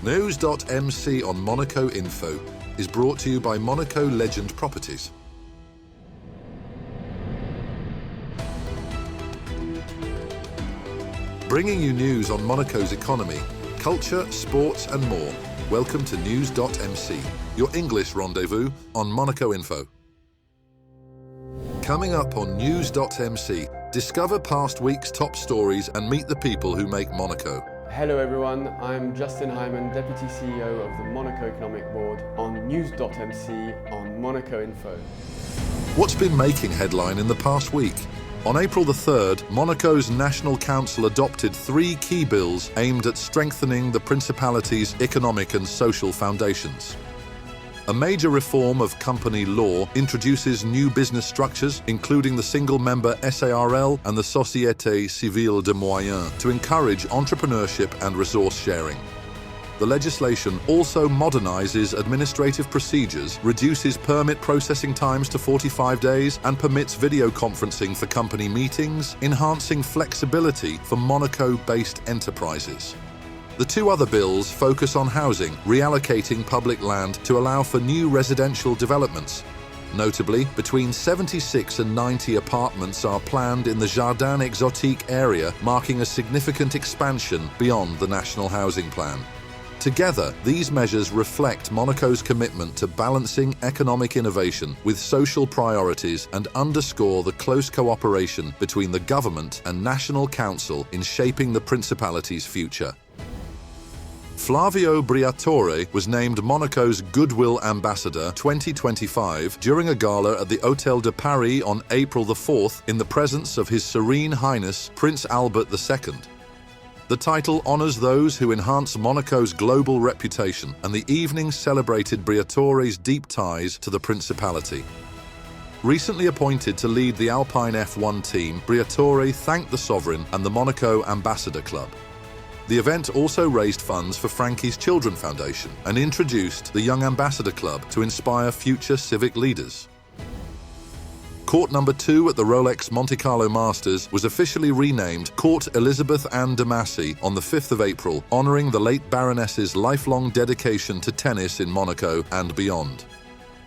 NEWS.MC on Monaco Info is brought to you by Monaco Legend Properties. Bringing you news on Monaco's economy, culture, sports and more. Welcome to NEWS.MC, your English rendezvous on Monaco Info. Coming up on NEWS.MC, discover past week's top stories and meet the people who make Monaco. Hello everyone, I'm Justin Hyman, Deputy CEO of the Monaco Economic Board on NEWS.MC on Monaco Info. What's been making headline in the past week? On April the 3rd, Monaco's National Council adopted 3 key bills aimed at strengthening the Principality's economic and social foundations. A major reform of company law introduces new business structures, including the single-member SARL and the Société Civile de Moyens, to encourage entrepreneurship and resource sharing. The legislation also modernizes administrative procedures, reduces permit processing times to 45 days, and permits video conferencing for company meetings, enhancing flexibility for Monaco-based enterprises. The 2 other bills focus on housing, reallocating public land to allow for new residential developments. Notably, between 76 and 90 apartments are planned in the Jardin Exotique area, marking a significant expansion beyond the National Housing Plan. Together, these measures reflect Monaco's commitment to balancing economic innovation with social priorities and underscore the close cooperation between the government and National Council in shaping the Principality's future. Flavio Briatore was named Monaco's Goodwill Ambassador 2025 during a gala at the Hôtel de Paris on April the 4th in the presence of His Serene Highness Prince Albert II. The title honors those who enhance Monaco's global reputation, and the evening celebrated Briatore's deep ties to the Principality. Recently appointed to lead the Alpine F1 team, Briatore thanked the sovereign and the Monaco Ambassador Club. The event also raised funds for Frankie's Children Foundation and introduced the Young Ambassador Club to inspire future civic leaders. Court No.2 at the Rolex Monte-Carlo Masters was officially renamed Court Elizabeth-Ann de Massy on the 5th of April, honoring the late Baroness's lifelong dedication to tennis in Monaco and beyond.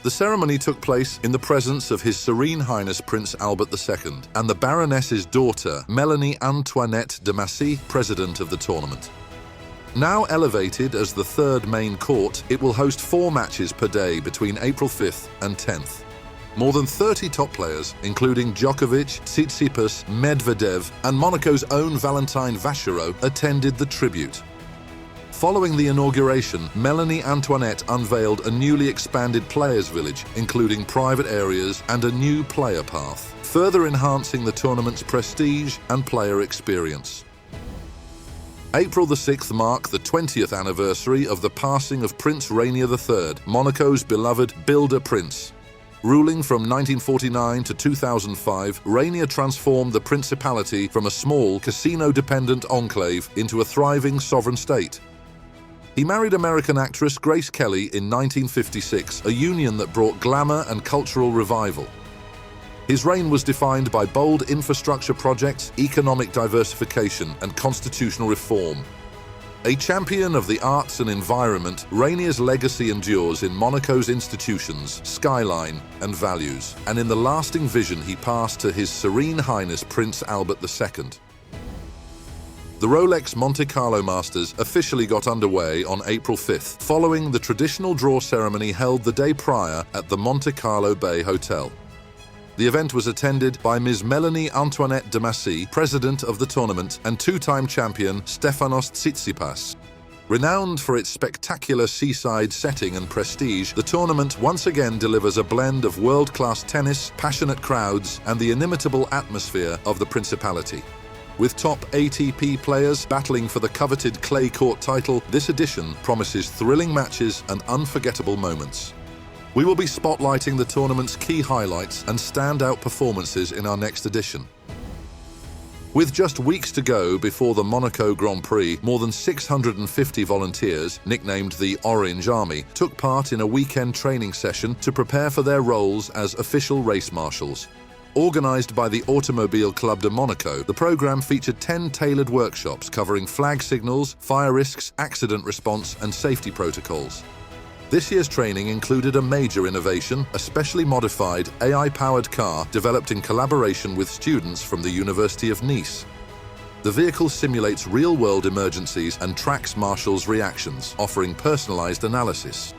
The ceremony took place in the presence of His Serene Highness Prince Albert II and the Baroness's daughter, Mélanie Antoinette de Massy, president of the tournament. Now elevated as the 3rd main court, it will host 4 matches per day between April 5th and 10th. More than 30 top players, including Djokovic, Tsitsipas, Medvedev, and Monaco's own Valentin Vachereau, attended the tribute. Following the inauguration, Mélanie Antoinette unveiled a newly expanded players' village, including private areas and a new player path, further enhancing the tournament's prestige and player experience. April the 6th marked the 20th anniversary of the passing of Prince Rainier III, Monaco's beloved builder prince. Ruling from 1949 to 2005, Rainier transformed the Principality from a small, casino-dependent enclave into a thriving sovereign state. He married American actress Grace Kelly in 1956, a union that brought glamour and cultural revival. His reign was defined by bold infrastructure projects, economic diversification, and constitutional reform. A champion of the arts and environment, Rainier's legacy endures in Monaco's institutions, skyline, and values, and in the lasting vision he passed to His Serene Highness Prince Albert II. The Rolex Monte-Carlo Masters officially got underway on April 5th, following the traditional draw ceremony held the day prior at the Monte Carlo Bay Hotel. The event was attended by Ms. Mélanie Antoinette de Massy, president of the tournament, and 2-time champion Stefanos Tsitsipas. Renowned for its spectacular seaside setting and prestige, the tournament once again delivers a blend of world-class tennis, passionate crowds, and the inimitable atmosphere of the Principality. With top ATP players battling for the coveted clay court title, this edition promises thrilling matches and unforgettable moments. We will be spotlighting the tournament's key highlights and standout performances in our next edition. With just weeks to go before the Monaco Grand Prix, more than 650 volunteers, nicknamed the Orange Army, took part in a weekend training session to prepare for their roles as official race marshals. Organised by the Automobile Club de Monaco, the programme featured 10 tailored workshops covering flag signals, fire risks, accident response and safety protocols. This year's training included a major innovation, a specially modified AI-powered car developed in collaboration with students from the University of Nice. The vehicle simulates real-world emergencies and tracks marshals' reactions, offering personalised analysis.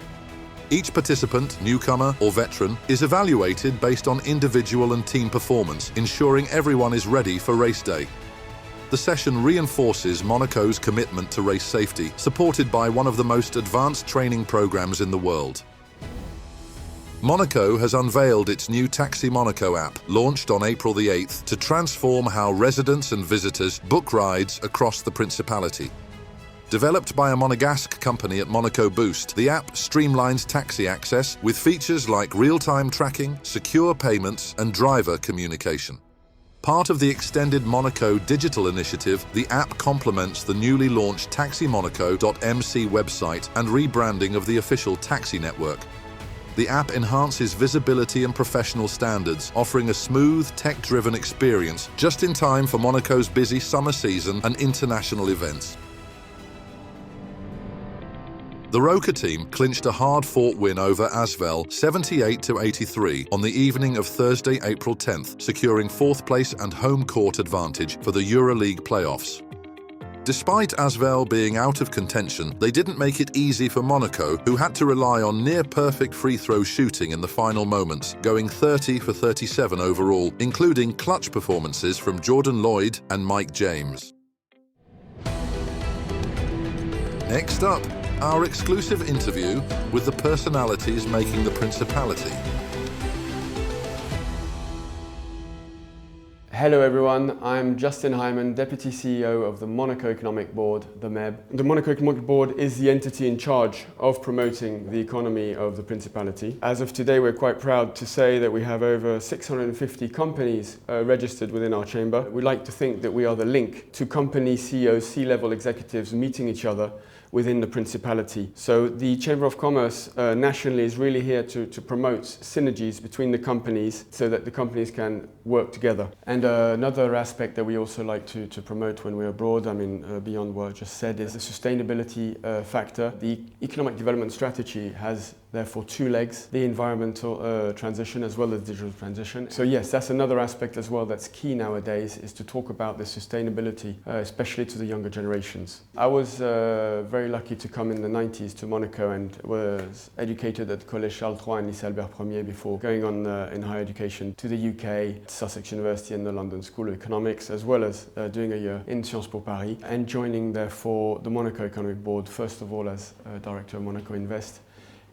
Each participant, newcomer or veteran, is evaluated based on individual and team performance, ensuring everyone is ready for race day. The session reinforces Monaco's commitment to race safety, supported by one of the most advanced training programs in the world. Monaco has unveiled its new Taxi Monaco app, launched on April the 8th, to transform how residents and visitors book rides across the Principality. Developed by a Monegasque company at Monaco Boost, the app streamlines taxi access with features like real-time tracking, secure payments, and driver communication. Part of the extended Monaco digital initiative, the app complements the newly launched taxiMonaco.mc website and rebranding of the official taxi network. The app enhances visibility and professional standards, offering a smooth, tech-driven experience just in time for Monaco's busy summer season and international events. The Roca Team clinched a hard-fought win over Asvel 78-83 on the evening of Thursday, April 10th, securing 4th place and home court advantage for the EuroLeague playoffs. Despite Asvel being out of contention, they didn't make it easy for Monaco, who had to rely on near-perfect free-throw shooting in the final moments, going 30 for 37 overall, including clutch performances from Jordan Lloyd and Mike James. Next up, our exclusive interview with the personalities making the Principality. Hello everyone, I'm Justin Hyman, Deputy CEO of the Monaco Economic Board, the MEB. The Monaco Economic Board is the entity in charge of promoting the economy of the Principality. As of today, we're quite proud to say that we have over 650 companies registered within our chamber. We like to think that we are the link to company CEOs, C-level executives meeting each other within the Principality. So the Chamber of Commerce nationally is really here to promote synergies between the companies so that the companies can work together. And another aspect that we also like to promote when we're abroad, beyond what I just said, is the sustainability factor. The economic development strategy has therefore two legs, the environmental transition as well as digital transition. So yes, that's another aspect as well that's key nowadays, is to talk about the sustainability, especially to the younger generations. I was very lucky to come in the 90s to Monaco and was educated at Collège Charles III and Lycée Albert I before going on in higher education to the UK, Sussex University and the London School of Economics, as well as doing a year in Sciences Po Paris and joining therefore the Monaco Economic Board, first of all as Director of Monaco Invest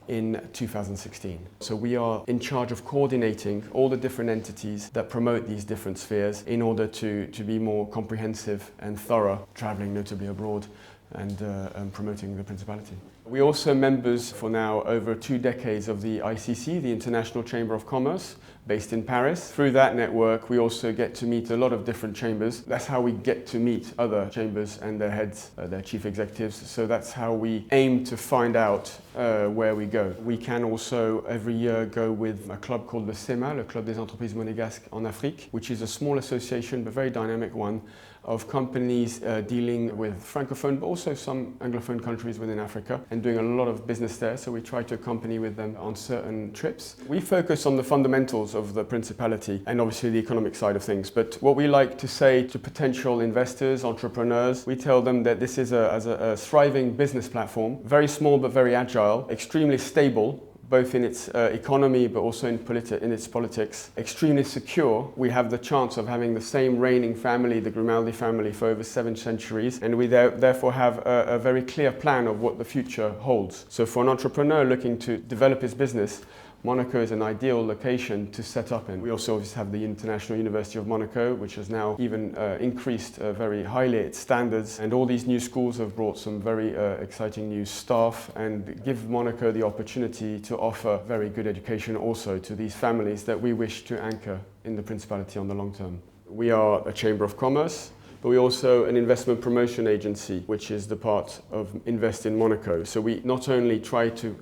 in 2016. So we are in charge of coordinating all the different entities that promote these different spheres in order to be more comprehensive and thorough, traveling notably abroad and promoting the Principality. We're also members for now over 2 decades of the ICC, the International Chamber of Commerce, based in Paris. Through that network, we also get to meet a lot of different chambers. That's how we get to meet other chambers and their heads, their chief executives. So that's how we aim to find out where we go. We can also every year go with a club called the CEMA, le Club des Entreprises Monégasques en Afrique, which is a small association but very dynamic one of companies dealing with Francophone but also some Anglophone countries within Africa and doing a lot of business there, so we try to accompany with them on certain trips. We focus on the fundamentals of the Principality and obviously the economic side of things, but what we like to say to potential investors, entrepreneurs, we tell them that this is a thriving business platform, very small but very agile, extremely stable, both in its economy but also in its politics, extremely secure. We have the chance of having the same reigning family, the Grimaldi family, for over 7 centuries, and we therefore have a very clear plan of what the future holds. So for an entrepreneur looking to develop his business, Monaco is an ideal location to set up in. We also obviously have the International University of Monaco, which has now even increased very highly its standards, and all these new schools have brought some very exciting new staff and give Monaco the opportunity to offer very good education also to these families that we wish to anchor in the Principality on the long term. We are a Chamber of Commerce, but we're also an investment promotion agency, which is the part of Invest in Monaco. So we not only try to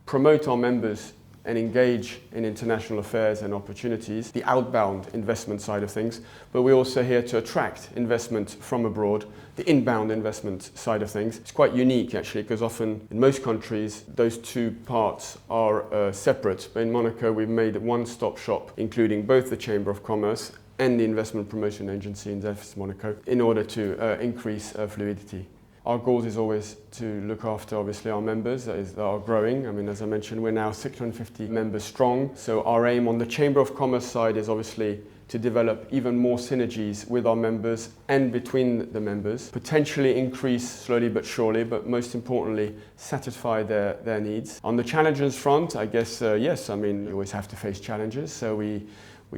promote our members and engage in international affairs and opportunities, the outbound investment side of things, but we're also here to attract investment from abroad, the inbound investment side of things. It's quite unique actually, because often in most countries those two parts are separate, but in Monaco we've made a one-stop shop, including both the Chamber of Commerce and the investment promotion agency in Monaco, in order to increase fluidity. Our goal is always to look after, obviously, our members that are growing. I mean, as I mentioned, we're now 650 members strong. So our aim on the Chamber of Commerce side is obviously to develop even more synergies with our members and between the members, potentially increase slowly but surely, but most importantly, satisfy their needs. On the challenges front, I guess, yes, I mean, you always have to face challenges. So we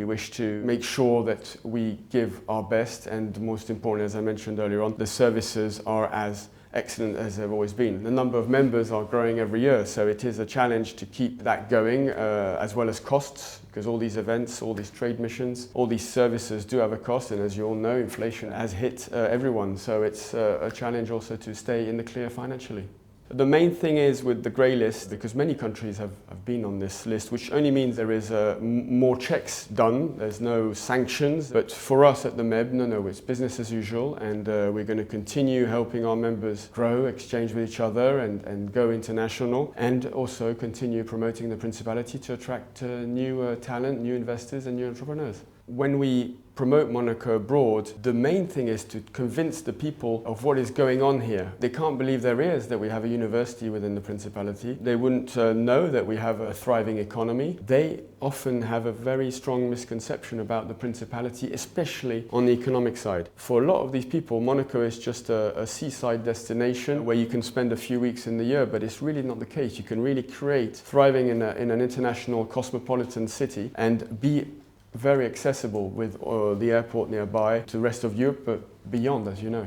wish to make sure that we give our best, and most importantly, as I mentioned earlier on, the services are as excellent as they've always been. The number of members are growing every year, so it is a challenge to keep that going, as well as costs, because all these events, all these trade missions, all these services do have a cost, and as you all know, inflation has hit everyone, so it's a challenge also to stay in the clear financially. The main thing is with the grey list, because many countries have been on this list, which only means there is more checks done, there's no sanctions. But for us at the MEB, no, it's business as usual, and we're going to continue helping our members grow, exchange with each other and go international, and also continue promoting the Principality to attract new talent, new investors and new entrepreneurs. When we promote Monaco abroad, the main thing is to convince the people of what is going on here. They can't believe their ears that we have a university within the Principality. They wouldn't know that we have a thriving economy. They often have a very strong misconception about the Principality, especially on the economic side. For a lot of these people, Monaco is just a seaside destination where you can spend a few weeks in the year, but it's really not the case. You can really create thriving in an international cosmopolitan city and be very accessible with the airport nearby to the rest of Europe, but beyond, as you know.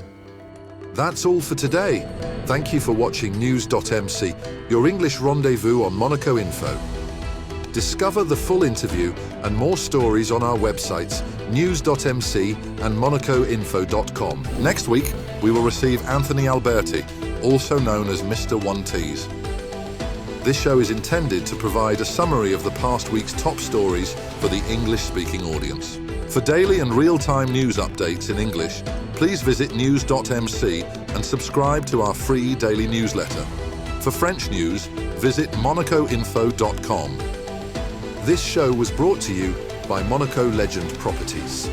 That's all for today. Thank you for watching NEWS.MC, your English rendezvous on Monaco Info. Discover the full interview and more stories on our websites, NEWS.MC and MonacoInfo.com. Next week, we will receive Anthony Alberti, also known as Mr. One Tees. This show is intended to provide a summary of the past week's top stories for the English-speaking audience. For daily and real-time news updates in English, please visit NEWS.MC and subscribe to our free daily newsletter. For French news, visit MonacoInfo.com. This show was brought to you by Monaco Legend Properties.